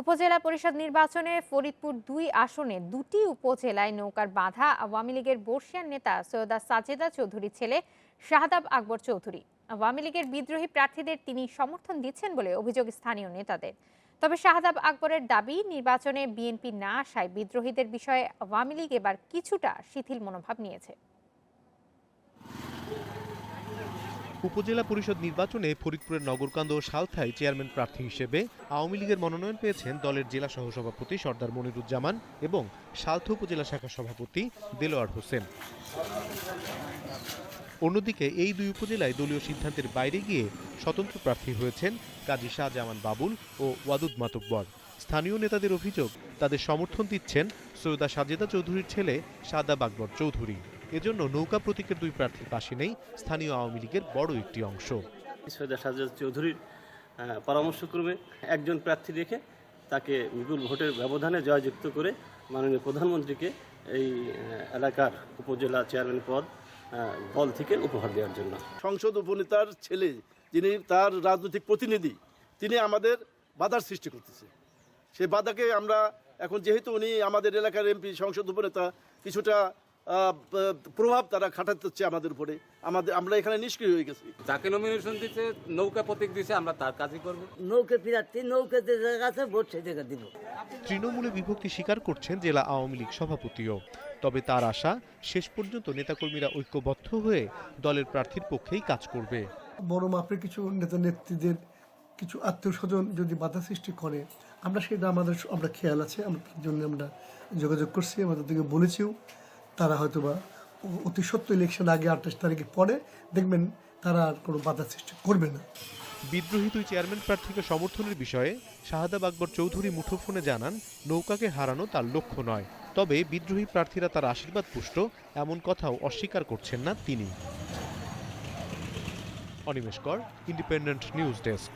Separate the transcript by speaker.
Speaker 1: উপজেলা পরিষদ নির্বাচনে ফরিদপুর ২ আসনে দুটি উপজেলায় নৌকার বাধা আওয়ামী লীগের বর্ষিয়ান নেতা সৈয়দা সাজেদা চৌধুরীর ছেলে শাহাদাব আকবর চৌধুরী। আওয়ামী লীগের বিদ্রোহী প্রার্থীদের তিনি সমর্থন দিচ্ছেন বলে অভিযোগ স্থানীয় নেতাদের। তবে শাহাদাব আকবরের দাবি, নির্বাচনে বিএনপি না আসায় বিদ্রোহীদের বিষয়ে আওয়ামী লীগ এবার কিছুটা শিথিল মনোভাব নিয়েছে।
Speaker 2: উপজেলা পরিষদ নির্বাচনে ফরিদপুরের নগরকান্দ ও সালথায় চেয়ারম্যান প্রার্থী হিসেবে আওয়ামী লীগের মনোনয়ন পেয়েছেন দলের জেলা সহসভাপতি সর্দার মনিরুজ্জামান এবং সালথা উপজেলা শাখা সভাপতি দেলোয়ার হোসেন। অন্যদিকে এই দুই উপজেলায় দলীয় সিদ্ধান্তের বাইরে গিয়ে স্বতন্ত্র প্রার্থী হয়েছেন কাজী শাহজামান বাবুল ও ওয়াদুদ মাতব্বর। স্থানীয় নেতাদের অভিযোগ, তাদের সমর্থন দিচ্ছেন সৈয়দা সাজেদা চৌধুরীর ছেলে শাহাদাব আকবর চৌধুরী। এজন্য নৌকা প্রতীকের দুই প্রার্থীর পাশে নেই স্থানীয় আওয়ামী লীগের বড় একটি অংশ।
Speaker 3: সৈয়দা সাজেদা চৌধুরীর পরামর্শক্রমে একজন প্রার্থী রেখে তাকে বিপুল ভোটের ব্যবধানে জয়যুক্ত করে মাননীয় প্রধানমন্ত্রীকে এই এলাকার উপজেলা চেয়ারম্যান পদ দল থেকে উপহার দেওয়ার জন্য।
Speaker 4: সংসদ উপনেতার ছেলে, যিনি তার রাজনৈতিক প্রতিনিধি, তিনি আমাদের বাধার সৃষ্টি করতেছে। সেই বাধাকে আমরা এখন, যেহেতু উনি আমাদের এলাকার এমপি, সংসদ উপনেতা, কিছুটা প্রভাব তারা খাটাতে হচ্ছে আমাদের উপরে, আমরা এখানে নিষ্ক্রিয় হয়ে গেছি।
Speaker 5: যাকে নমিনেশন দিচ্ছে, নৌকা প্রতীক দিচ্ছে, আমরা তার কাজই করব।
Speaker 6: নৌকা প্রার্থী, নৌকা কাছে ভোট সেটা দিব।
Speaker 2: তৃণমূলে বিভক্তি স্বীকার করছেন জেলা আওয়ামী লীগ সভাপতিও। তবে তার আশা, শেষ পর্যন্ত নেতাকর্মীরা ঐক্যবদ্ধ হয়ে দলের প্রার্থীর পক্ষেই কাজ করবে।
Speaker 7: বড় মাপের কিছু নেতা নেত্রীদের কিছু আত্মীয় স্বজন যদি বাধা সৃষ্টি করে, সেটা আমরা খেয়াল আছে, আমরা তার জন্য আমরা যোগাযোগ করছি, আমাদের দিকে বলেছিও। তারা হয়তোবা অতি সত্য ইলেকশন আগে 28 তারিখের পরে দেখবেন তারা আর কোনো বাধা সৃষ্টি করবে না।
Speaker 2: বিদ্রোহী দুই চেয়ারম্যান প্রার্থীকে সমর্থনের বিষয়ে শাহাদাব আকবর চৌধুরী মুঠোফোনে জানান, নৌকাকে হারানো তার লক্ষ্য নয়। তবে বিদ্রোহী প্রার্থীরা তার আশীর্বাদ পুষ্ট এমন কথাও অস্বীকার করছেন না তিনি। অনিমেষ কর, ইন্ডিপেন্ডেন্ট নিউজ ডেস্ক।